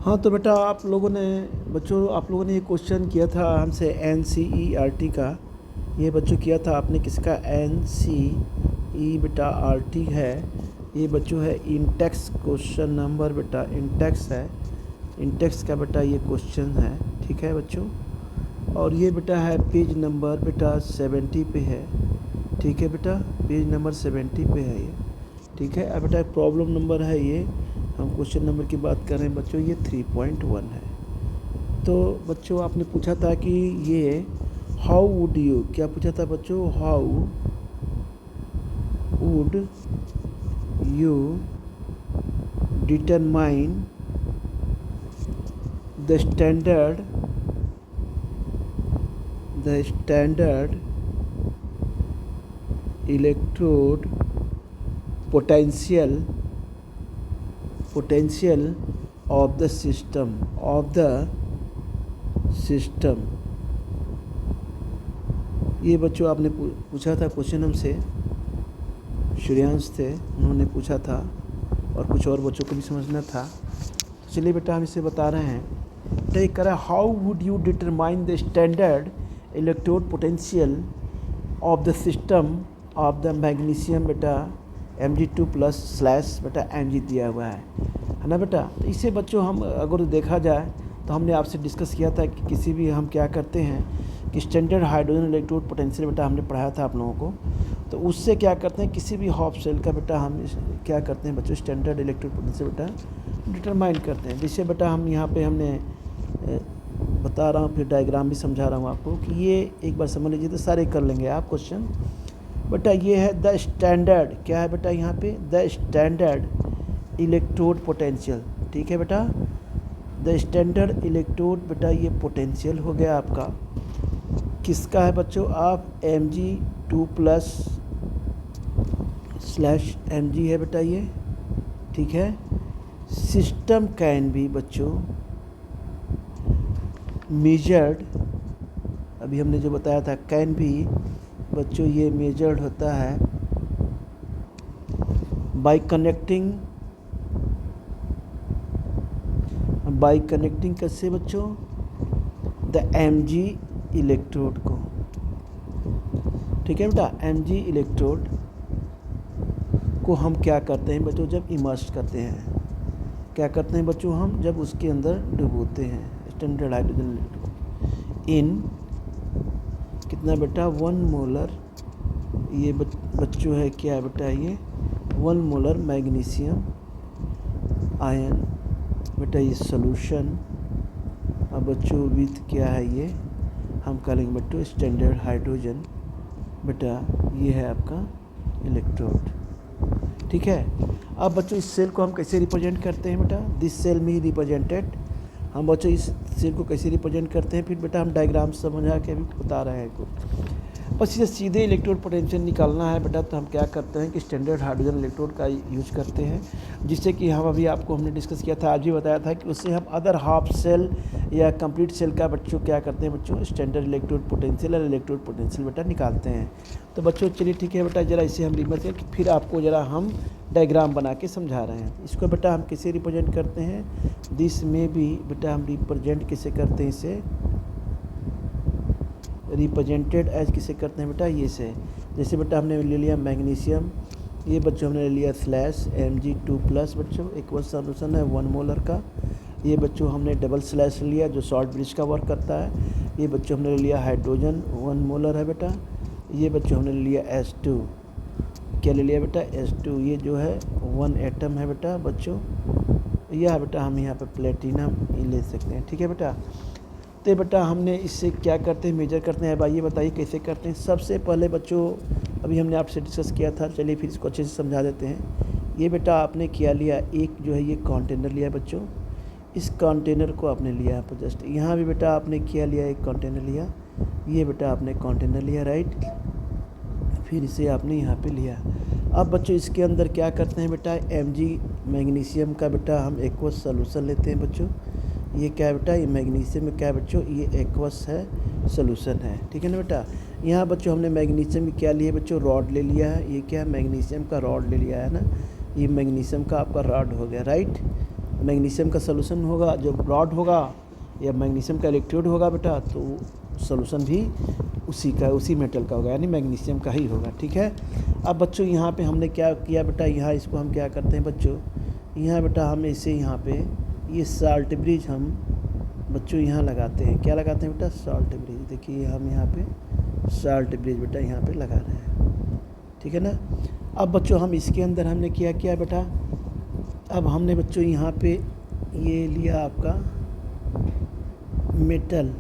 हाँ तो बेटा आप लोगों ने ये क्वेश्चन किया था हमसे NCERT का। ये बच्चों किया था आपने किसका? NCE बेटा RT है। ये बच्चों है इंटेक्स क्वेश्चन नंबर बेटा, इंटेक्स है, इंटेक्स का बेटा ये क्वेश्चन है। ठीक है बच्चों, और ये बेटा है पेज नंबर बेटा 70 पे है। ठीक है बेटा, पेज नंबर 70 पे है ये। ठीक है, अब बेटा प्रॉब्लम नंबर है ये, हम क्वेश्चन नंबर की बात कर रहे हैं बच्चों, ये 3.1 है। तो बच्चों आपने पूछा था कि ये हाउ वुड यू, क्या पूछा था बच्चों? How would you determine the standard electrode potential of the system ये बच्चों आपने पूछा था क्वेश्चन हमसे, श्रेयांश थे, उन्होंने पूछा था और कुछ और बच्चों को भी समझना था। तो चलिए बेटा हम इसे बता रहे हैं। तो एक कह रहा है how would you determine the standard electrode potential of the system of the magnesium बेटा Mg2+ स्लैश बेटा Mg दिया हुआ है ना बेटा। तो इसे बच्चों हम अगर देखा जाए तो हमने आपसे डिस्कस किया था कि किसी भी हम क्या करते हैं कि स्टैंडर्ड हाइड्रोजन इलेक्ट्रोड पोटेंशियल बेटा हमने पढ़ाया था आप लोगों को। तो उससे क्या करते हैं, किसी भी हॉफ सेल का बेटा हम क्या करते हैं बच्चों, स्टैंडर्ड इलेक्ट्रोड पोटेंशियल बेटा डिटरमाइन करते हैं। जिससे बेटा हम यहाँ पे हमने बता रहा हूँ, फिर डायग्राम भी समझा रहा हूँ आपको कि ये एक बार समझ लीजिए तो सारे कर लेंगे आप क्वेश्चन। बेटा ये है द स्टैंडर्ड, क्या है बेटा यहाँ पे? The standard electrode potential. ठीक है बेटा, द स्टैंडर्ड इलेक्ट्रोड बेटा ये पोटेंशियल हो गया आपका, किसका है बच्चों? आप Mg2+ स्लैश Mg है बेटा ये। ठीक है, सिस्टम कैन भी बच्चों मेजर्ड, अभी हमने जो बताया था कैन भी बच्चों ये मेजर्ड होता है बाय कनेक्टिंग कैसे बच्चों? द Mg इलेक्ट्रोड को। ठीक है बेटा, Mg इलेक्ट्रोड को हम क्या करते हैं बच्चों, जब इमर्स करते हैं, क्या करते हैं बच्चों हम, जब उसके अंदर डुबोते हैं स्टैंडर्ड हाइड्रोजन इलेक्ट्रोड इन कितना बेटा? 1 मोलर, ये बच्चों है क्या बेटा? ये 1 मोलर मैग्नीशियम आयन बेटा ये सॉल्यूशन। अब बच्चों विथ क्या है ये, हम करेंगे बच्चों स्टैंडर्ड हाइड्रोजन बेटा, ये है आपका इलेक्ट्रोड। ठीक है, अब बच्चों इस सेल को हम कैसे रिप्रेजेंट करते हैं बेटा? दिस सेल में ही रिप्रेजेंटेड, हम बच्चों इस सेल को कैसे रिप्रेजेंट करते हैं, फिर बेटा हम डायग्राम समझा के अभी बता रहे हैं को। बस इसे सीधे इलेक्ट्रोड पोटेंशियल निकालना है बेटा, तो हम क्या करते हैं कि स्टैंडर्ड हाइड्रोजन इलेक्ट्रोड का यूज करते हैं, जिससे कि हम अभी आपको हमने डिस्कस किया था, आज भी बताया था कि उससे हम अदर हाफ सेल या कंप्लीट सेल का बच्चों क्या करते हैं बच्चों, स्टैंडर्ड इलेक्ट्रोड पोटेंशियल और इलेक्ट्रोड पोटेंशियल बेटा निकालते हैं। तो बच्चों चलिए ठीक है बेटा, ज़रा इसे हम रिमर्स करके फिर आपको ज़रा हम डायग्राम बना के समझा रहे हैं। इसको बेटा हम कैसे रिप्रेजेंट करते हैं, दिस में भी बेटा हम रिप्रेजेंट कैसे करते हैं, इसे रिप्रेजेंटेड एज किसे करते हैं बेटा, ये से, जैसे बेटा हमने ले लिया मैग्नीशियम, ये बच्चों हमने ले लिया स्लैश Mg2+ बच्चों, एक वो सॉल्यूशन है 1 मोलर का। ये बच्चों हमने डबल स्लैश लिया जो शॉर्ट ब्रिज का वर्क करता है। ये बच्चों हमने ले लिया हाइड्रोजन 1 मोलर है बेटा। ये बच्चों हमने ले लिया H2, क्या ले लिया बेटा? H2, ये जो है 1 एटम है बेटा बच्चों, यह बेटा हम यहाँ पे प्लेटिनम ले सकते हैं। ठीक है बेटा, तो बेटा हमने इससे क्या करते हैं, मेजर करते हैं। भाई ये बताइए कैसे करते हैं। सबसे पहले बच्चों अभी हमने आपसे डिस्कस किया था, चलिए फिर इसको अच्छे से समझा देते हैं। ये बेटा आपने क्या लिया, एक जो है ये कंटेनर लिया बच्चों, इस कंटेनर को आपने लिया पर जस्ट यहाँ भी बेटा आपने क्या लिया, एक कंटेनर लिया, ये बेटा आपने कंटेनर लिया राइट, फिर इसे आपने यहाँ पे लिया। अब बच्चों इसके अंदर क्या करते हैं बेटा, Mg मैग्नीशियम का बेटा हम एक्वस सॉल्यूशन लेते हैं बच्चों। ये क्या है बेटा, ये मैग्नीशियम में क्या है बच्चों, ये एक्वस है, सॉल्यूशन है। ठीक है ना बेटा, यहाँ बच्चों हमने मैग्नीशियम क्या लिए बच्चों, रॉड ले लिया है। ये क्या है, मैग्नीशियम का रॉड ले लिया है ना, ये मैग्नीशियम का आपका रॉड हो गया राइट। मैग्नीशियम का सोल्यूशन होगा, जब रॉड होगा या मैग्नीशियम का इलेक्ट्रोड होगा बेटा, तो सोल्यूशन भी उसी मेटल का होगा, यानी मैग्नीशियम का ही होगा। ठीक है। अब बच्चों यहाँ पे हमने क्या किया बेटा, यहाँ इसको हम क्या करते हैं बच्चों, यहाँ बेटा हम इसे यहाँ पे ये साल्ट ब्रिज हम बच्चों यहाँ लगाते हैं। क्या लगाते हैं बेटा, साल्ट ब्रिज। देखिए हम यहाँ पे साल्ट ब्रिज बेटा यहाँ पे लगा रहे हैं। ठीक है ना। अब बच्चों हम इसके अंदर हमने क्या किया बेटा, अब हमने बच्चों यहाँ पे ये लिया आपका मेटल,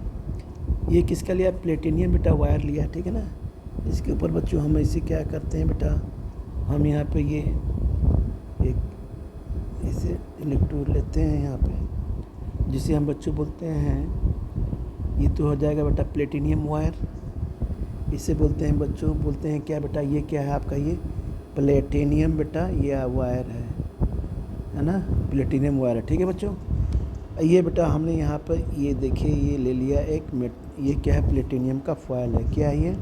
ये किसका लिया, प्लेटिनियम बेटा वायर लिया। ठीक है ना। इसके ऊपर बच्चों हम ऐसे क्या करते हैं बेटा, हम यहाँ पे ये एक ऐसे इलेक्ट्रोड लेते हैं यहाँ पे, जिसे हम बच्चों बोलते हैं, ये तो हो जाएगा बेटा प्लेटिनियम वायर। इसे बोलते हैं बच्चों, बोलते हैं क्या बेटा, ये क्या है आपका, ये प्लेटिनियम बेटा ये वायर है ना, प्लेटिनियम वायर है। ठीक है बच्चों। ये बेटा हमने यहाँ पर ये देखिए ये ले लिया ये क्या है, प्लेटिनियम का फॉयल है। क्या है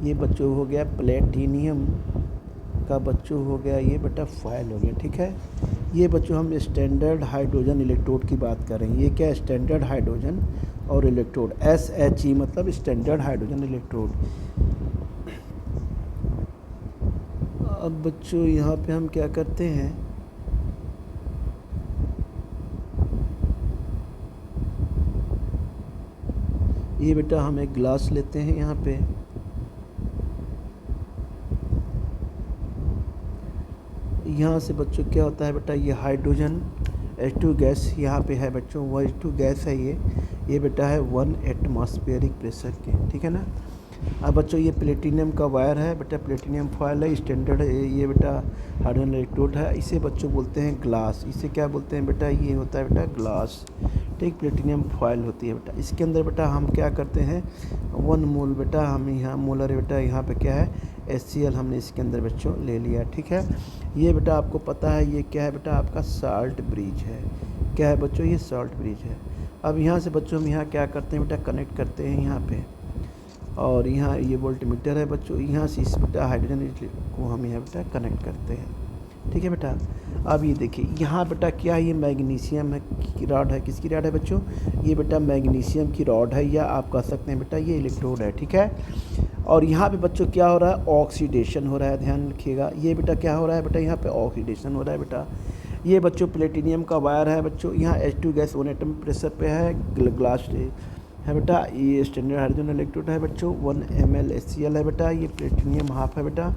ये बच्चों हो गया प्लेटिनियम का बच्चों हो गया ये बेटा फॉयल हो गया। ठीक है। ये बच्चों हम स्टैंडर्ड हाइड्रोजन इलेक्ट्रोड की बात कर रहे हैं। ये क्या है, स्टैंडर्ड हाइड्रोजन और इलेक्ट्रोड, SHE मतलब स्टैंडर्ड हाइड्रोजन इलेक्ट्रोड। अब बच्चों यहाँ पे हम क्या करते हैं, ये बेटा हम एक ग्लास लेते हैं यहाँ पे, यहाँ से बच्चों क्या होता है बेटा, ये हाइड्रोजन H2 गैस यहाँ पे है बच्चों, वो H2 गैस है ये बेटा है 1 एटमॉस्फेरिक प्रेशर के। ठीक है ना। अब बच्चों ये प्लेटिनियम का वायर है बेटा, प्लेटिनियम फॉयल है, स्टैंडर्ड ये बेटा हाइड्रोजन इलेक्ट्रोड है। इसे बच्चों बोलते हैं ग्लास। इसे क्या बोलते हैं बेटा, ये होता है बेटा ग्लास। ठीक, प्लेटिनियम फॉयल होती है बेटा। इसके अंदर बेटा हम क्या करते हैं, 1 मोल बेटा हम यहाँ मोलर बेटा यहाँ पे क्या है HCl हमने इसके अंदर बच्चों ले लिया। ठीक है। ये बेटा आपको पता है ये क्या है बेटा, आपका साल्ट ब्रिज है। क्या है बच्चों, ये साल्ट ब्रिज है। अब यहाँ से बच्चों हम यहाँ क्या करते हैं बेटा, कनेक्ट करते हैं यहाँ पे, और यहाँ ये वोल्टमीटर है बच्चों, यहाँ से इस बेटा हाइड्रोजन को हम यहाँ बेटा कनेक्ट करते हैं। ठीक है बेटा। अब ये देखिए यहाँ बेटा क्या है, ये मैग्नीशियम है की रॉड है, किसकी रॉड है बच्चों, ये बेटा मैग्नीशियम की रॉड है, या आप कह सकते हैं बेटा ये इलेक्ट्रोड है। ठीक है। और यहाँ पे बच्चों क्या हो रहा है, ऑक्सीडेशन हो रहा है, ध्यान रखिएगा। ये बेटा क्या हो रहा है बेटा, यहाँ पे ऑक्सीडेशन हो रहा है बेटा। ये बच्चों प्लेटिनियम का वायर है बच्चों, यहाँ H2 गैस 1 एटम प्रेशर पे है, ग्लास है बेटा। ये स्टैंडर्ड हाइड्रोजन इलेक्ट्रोड है बच्चों, 1 ml HCl है बेटा। ये प्लेटिनियम हाफ है बेटा,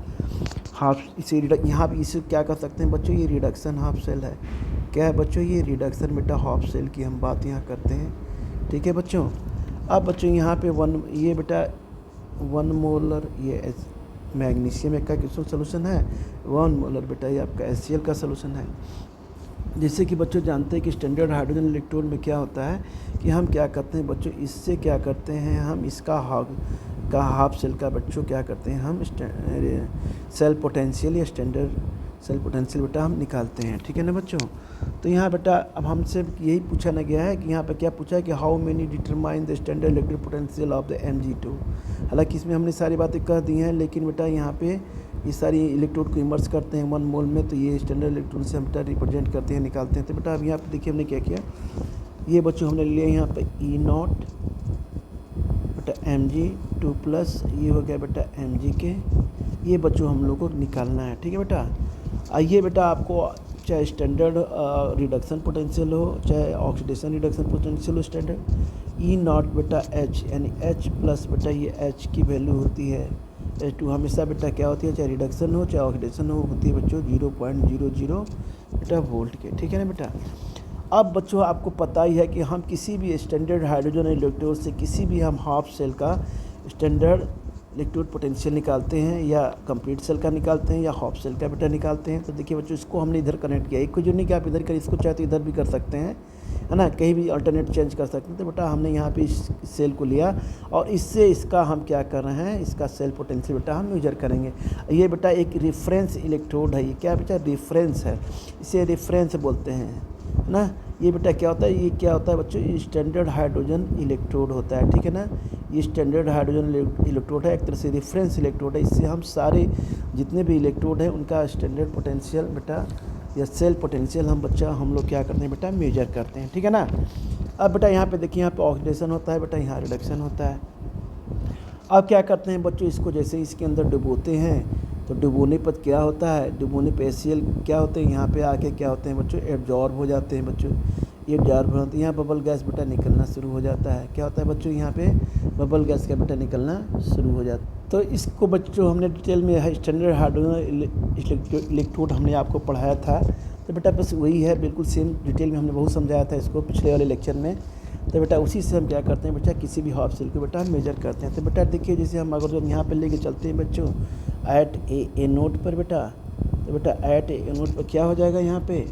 हाफ। इसे यहाँ पे इसे क्या कर सकते हैं बच्चों, ये रिडक्शन हाफ सेल है। क्या है बच्चों, ये रिडक्शन बेटा हाफ सेल की हम बात यहाँ करते हैं। ठीक है बच्चों। अब बच्चों यहाँ पे ये बेटा 1 मोलर ये मैग्नीशियम का किसका सोल्यूशन है, 1 मोलर बेटा ये आपका HCl का सोल्यूशन है। जैसे कि बच्चों जानते हैं कि स्टैंडर्ड हाइड्रोजन इलेक्ट्रोड में क्या होता है कि हम क्या करते हैं बच्चों, इससे क्या करते हैं हम, इसका हाफ सेल का बच्चों क्या करते हैं हम सेल पोटेंशियल या स्टैंडर्ड सेल पोटेंशियल बेटा हम निकालते हैं। ठीक है ना बच्चों। तो यहाँ बेटा अब हमसे यही पूछा ना गया है कि यहाँ पे क्या पूछा है कि how many determine the standard electric potential of the Mg2। हालांकि इसमें हमने सारी बातें कह दी हैं, लेकिन बेटा यहाँ पे ये सारी इलेक्ट्रोड को इमर्स करते हैं 1 मोल में, तो ये स्टैंडर्ड इलेक्ट्रॉन से हम बेटा रिप्रेजेंट करते हैं, निकालते हैं। तो बेटा अब यहाँ पे देखिए हमने क्या किया, ये बच्चों हमने लिया यहाँ पे E0 बेटा Mg2+, ये हो गया बेटा Mg के, ये बच्चों हम लोग को निकालना है। ठीक है बेटा। आइए बेटा आपको चाहे स्टैंडर्ड रिडक्शन पोटेंशियल हो, चाहे ऑक्सीडेशन रिडक्शन पोटेंशियल हो, स्टैंडर्ड E0 बेटा H यानी H+ बेटा ये H की वैल्यू होती है H2 हमेशा बेटा क्या होती है, चाहे रिडक्शन हो चाहे ऑक्सीडेशन हो, होती है बच्चों 0.00 बेटा वोल्ट के। ठीक है ना बेटा। अब बच्चों आपको पता ही है कि हम किसी भी स्टैंडर्ड हाइड्रोजन इलेक्ट्रोड से किसी भी हम हाफ सेल का स्टैंडर्ड इलेक्ट्रोड पोटेंशियल निकालते हैं, या कंप्लीट सेल का निकालते हैं, या हाफ सेल का बेटा निकालते हैं। तो देखिए बच्चों इसको हमने इधर कनेक्ट किया, एक को जो नहीं कि आप इधर कर, इसको चाहे तो इधर भी कर सकते हैं, है ना, कहीं भी अल्टरनेट चेंज कर सकते हैं। तो बेटा हमने यहाँ पे इस सेल को लिया और इससे इसका हम क्या कर रहे हैं, इसका सेल पोटेंशियल बेटा हम मेजर करेंगे। ये बेटा एक रेफरेंस इलेक्ट्रोड है, ये क्या बेटा रेफरेंस है, इसे रेफरेंस बोलते हैं, है ना। ये बेटा क्या होता है, ये क्या होता है बच्चों, ये स्टैंडर्ड हाइड्रोजन इलेक्ट्रोड होता है। ठीक है ना। ये स्टैंडर्ड हाइड्रोजन इलेक्ट्रोड है, एक तरह से रेफरेंस इलेक्ट्रोड है। इससे हम सारे जितने भी इलेक्ट्रोड हैं उनका स्टैंडर्ड पोटेंशियल बेटा या सेल पोटेंशियल हम लोग क्या करते हैं बेटा, मेजर करते हैं, ठीक है ना। अब बेटा यहाँ पे देखिए, यहाँ पे ऑक्सीडेशन होता है बेटा, यहाँ रिडक्शन होता है। अब क्या करते हैं बच्चों, इसको जैसे इसके अंदर डुबोते हैं तो डुबोने पर क्या होता है, डुबोने पे एचसीएल क्या होते हैं, यहाँ पे आके क्या होते हैं बच्चों, एब्जॉर्ब हो जाते हैं बच्चों। ये एब्जॉर्ब होते हैं, यहाँ बबल गैस बेटा निकलना शुरू हो जाता है। क्या होता है बच्चों, यहाँ पे बबल गैस का बेटा निकलना शुरू हो जाता है। तो इसको बच्चों हमने डिटेल में स्टैंडर्ड हाइड्रोजन इलेक्ट्रोड हमने आपको पढ़ाया था, तो बेटा बस वही है, बिल्कुल सेम डिटेल में हमने बहुत समझाया था इसको पिछले वाले लेक्चर में। तो बेटा उसी से हम क्या करते हैं बेटा, किसी भी हाफ सेल को बेटा हम मेजर करते हैं। तो बेटा देखिए, जैसे हम अगर हम यहाँ पे लेके चलते हैं बच्चों एट ए नोट पर बेटा, तो बेटा एट ए नोट पर क्या हो जाएगा, यहाँ पे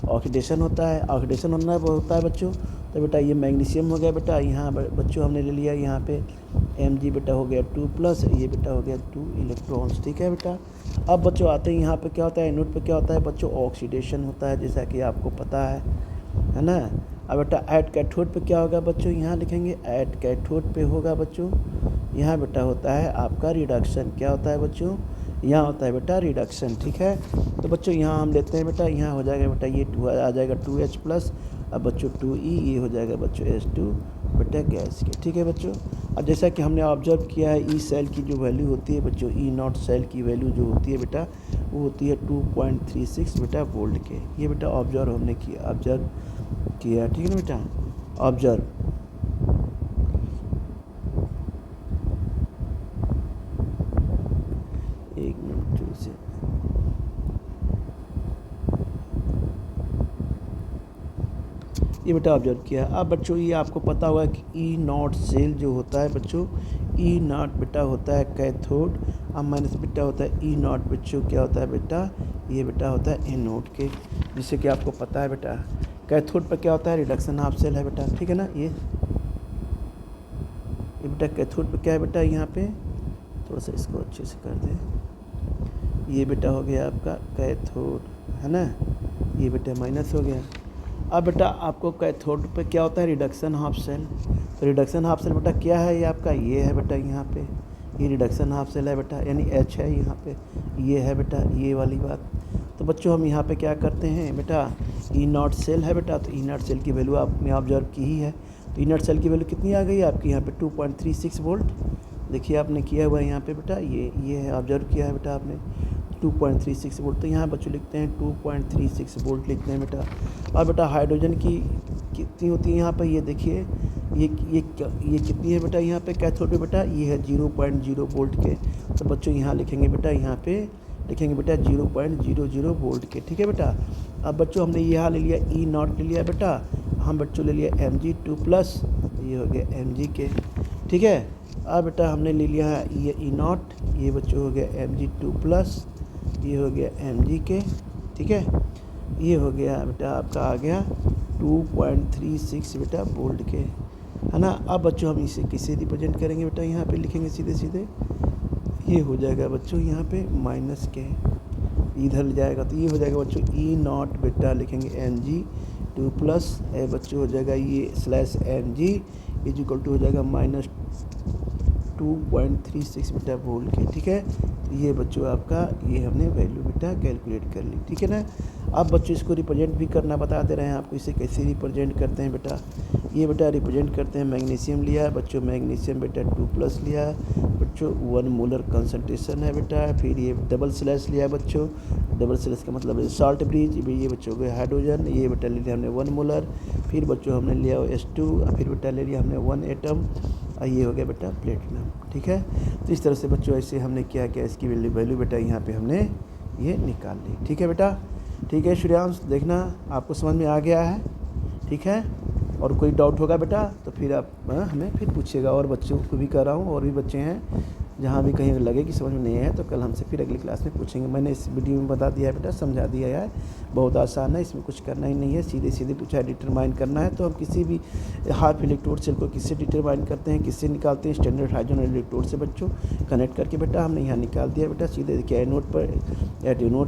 ऑक्सीडेशन होता है। ऑक्सीडेशन होता है बच्चों, तो बेटा ये मैग्नीशियम हो गया बेटा, यहाँ बच्चों हमने ले लिया यहाँ पे Mg बेटा हो गया 2+, ये बेटा हो गया 2 इलेक्ट्रॉन्स, ठीक है बेटा। अब बच्चों आते हैं यहाँ पे, क्या होता है एनोड पे, क्या होता है बच्चों, ऑक्सीडेशन होता है, जैसा कि आपको पता है ना। अब बेटा एट कैथोड पे क्या होगा बच्चों, यहाँ लिखेंगे एट कैथोड पे होगा बच्चों, यहाँ बेटा होता है आपका रिडक्शन। क्या होता है बच्चों, यहाँ होता है बेटा रिडक्शन, ठीक है। तो बच्चों यहाँ हम लेते हैं बेटा, यहाँ हो जाएगा बेटा ये 2 आ जाएगा 2H+, अब बच्चों 2E, ये हो जाएगा बच्चों H2 बेटा गैस के, ठीक है बच्चों। अब जैसा कि हमने ऑब्जर्व किया है, ई सेल की जो वैल्यू होती है बच्चों, ई नॉट सेल की वैल्यू जो होती है बेटा, वो होती है 2.36 बेटा वोल्ट के। ये बेटा ऑब्जर्व हमने किया, ठीक है ना बेटा, ऑब्जर्व। एक मिनट से, ये बेटा ऑब्जर्व किया। अब बच्चों ये आपको पता होगा कि ई नॉट सेल जो होता है बच्चों, ई नॉट बेटा होता है कैथोड, अब माइनस बेटा होता है ई नॉट बच्चों क्या होता है बेटा, ये बेटा होता है एनोड के, जिससे कि आपको पता है बेटा कैथोड पर क्या होता है, रिडक्शन हाफ सेल है बेटा, ठीक है ना। ये बेटा कैथोड पर क्या है बेटा, यहाँ पे थोड़ा सा इसको अच्छे से कर दें, ये बेटा हो गया आपका कैथोड है ना, ये बेटा माइनस हो गया। अब बेटा आपको कैथोड पे क्या होता है, रिडक्शन हाफ सेल। तो रिडक्शन हाफ सेल बेटा क्या है, ये आपका ये है बेटा, यहाँ पे ये रिडक्शन हाफ सेल है बेटा, यानी H है यहाँ पे, ये है बेटा ये वाली बात। तो बच्चों हम यहाँ पे क्या करते हैं बेटा, ई नॉट सेल है बेटा, तो ई नॉट सेल की वैल्यू आपने ऑब्जर्व की ही है। तो ई नॉट सेल की वैल्यू कितनी आ गई आपकी यहाँ पे 2.36 वोल्ट, देखिए आपने किया हुआ है यहाँ पे बेटा, ये है ऑब्जर्व किया है बेटा आपने 2.36 वोल्ट। तो यहाँ बच्चों लिखते हैं 2.36 वोल्ट लिखते हैं बेटा। और बेटा हाइड्रोजन की कितनी होती है यहाँ पर, ये देखिए ये कितनी है बेटा, यहाँ पे कैथोड पे बेटा ये है 0.0 वोल्ट के। तो बच्चों यहाँ लिखेंगे बेटा, यहाँ पे लिखेंगे बेटा 0.00 वोल्ट के, ठीक है बेटा। अब बच्चों हमने यहाँ ले लिया ई नॉट ले लिया बेटा, हम बच्चों ले लिया Mg2+, ये हो गया Mg के, ठीक है। अब बेटा हमने ले लिया ये ई नॉट, ये बच्चों हो गया Mg2+, ये हो गया Mg के, ठीक है। ये हो गया बेटा आपका आ गया 2.36 बेटा वोल्ट के, है ना। अब बच्चों हम इसे किसे रिप्रेजेंट करेंगे बेटा, यहाँ पे लिखेंगे सीधे, ये हो जाएगा बच्चों यहाँ पे माइनस के, इधर जाएगा तो ये हो जाएगा बच्चों ई नॉट बेटा लिखेंगे Mg2+, बच्चों हो जाएगा ये /Mg = हो जाएगा -2.36 बेटा वोल्ट के, ठीक है। तो ये बच्चों आपका ये हमने वैल्यू बेटा कैलकुलेट कर ली, ठीक है ना। अब बच्चों इसको रिप्रेजेंट भी करना बता दे रहे हैं आपको, इसे कैसे रिप्रेजेंट करते हैं बेटा। ये बेटा रिप्रेजेंट करते हैं, मैग्नीशियम लिया है बच्चों, मैग्नीशियम बेटा 2+ लिया है बच्चों, 1 मोलर कंसंट्रेशन है बेटा। फिर ये डबल स्लैश लिया है बच्चों, डबल स्लैश का मतलब है सॉल्ट ब्रिज, ये बच्चों को हाइड्रोजन, ये बेटा ले लिया हमने 1 मोलर। फिर बच्चों हमने लिया H2, फिर बेटा ले लिया हमने 1 एटम, और ये हो गया बेटा प्लेटिनम, ठीक है। तो इस तरह से बच्चों ऐसे हमने क्या किया, इसकी वैल्यू बेटा यहाँ पे हमने ये निकाल ली, ठीक है बेटा। ठीक है श्रेयांश, देखना आपको समझ में आ गया है, ठीक है। और कोई डाउट होगा बेटा तो फिर आप हमें फिर पूछिएगा, और बच्चों को भी कर रहा हूँ, और भी बच्चे हैं जहाँ भी कहीं लगे कि समझ में नहीं है तो कल हमसे फिर अगली क्लास में पूछेंगे। मैंने इस वीडियो में बता दिया है बेटा, समझा दिया है, बहुत आसान है, इसमें कुछ करना ही नहीं है, सीधे पूछा है डिटरमाइन करना है। तो हम किसी भी हाफ इलेक्ट्रोड सेल को किससे डिटरमाइन करते हैं, किससे निकालते हैं, स्टैंडर्ड हाइड्रोजन इलेक्ट्रोड से बच्चों कनेक्ट करके बेटा हमने यहाँ निकाल दिया बेटा सीधे। देखिए एनोड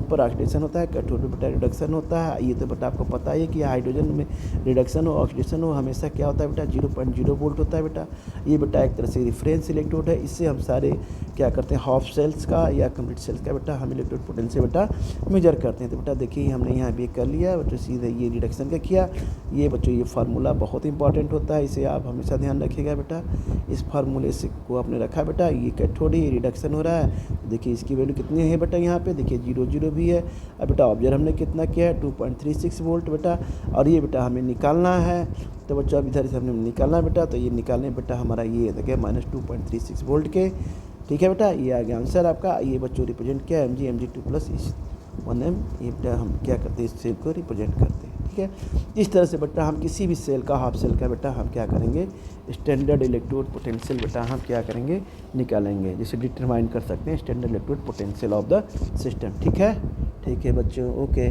पर ऑक्सीडेशन होता है, कैथोड पर बेटा रिडक्शन होता है। ये तो बेटा आपको पता ही है कि हाइड्रोजन में रिडक्शन हो ऑक्सीडेशन हो हमेशा क्या होता है बेटा 0.0 वोल्ट होता है बेटा। ये बेटा एक तरह से रिफरेंस इलेक्ट्रोड है, इससे हम सारे क्या करते हैं, हाफ सेल्स का या कंप्लीट सेल्स का बेटा हम इलेक्ट्रोड पोटेंशियल बेटा मेजर करते हैं। तो बेटा देखिए हमने यहाँ भी कर लिया बच्चों, सीधे ये रिडक्शन का किया। ये बच्चों ये फार्मूला बहुत इंपॉर्टेंट होता है, इसे आप हमेशा ध्यान रखिएगा बेटा। इस फार्मूले से को आपने रखा बेटा, ये कैथोड है, रिडक्शन हो रहा है। देखिए इसकी वैल्यू कितनी है बेटा, यहाँ पे देखिए 0 0 भी है। अब बेटा ऑब्जर्व हमने कितना किया है 2.36 वोल्ट बेटा, और ये बेटा हमें निकालना है। तो बच्चों अब इधर से हमने निकालना है बेटा, तो ये निकालने बेटा हमारा ये देखिए -2.36 वोल्ट के। ठीक है बेटा, ये आ गया आंसर आपका। ये बच्चों रिप्रेजेंट किया Mg2 प्लस इस 1M, ये बेटा हम क्या करते हैं, इस सेल को रिप्रेजेंट करते हैं। ठीक है, इस तरह से बेटा हम किसी भी सेल का, हाफ सेल का बेटा हम क्या करेंगे, स्टैंडर्ड इलेक्ट्रोड पोटेंशियल बेटा हम क्या करेंगे, निकालेंगे, जिसे डिटरमाइन कर सकते हैं standard electrode potential of the system. ठीक है बच्चों, ओके।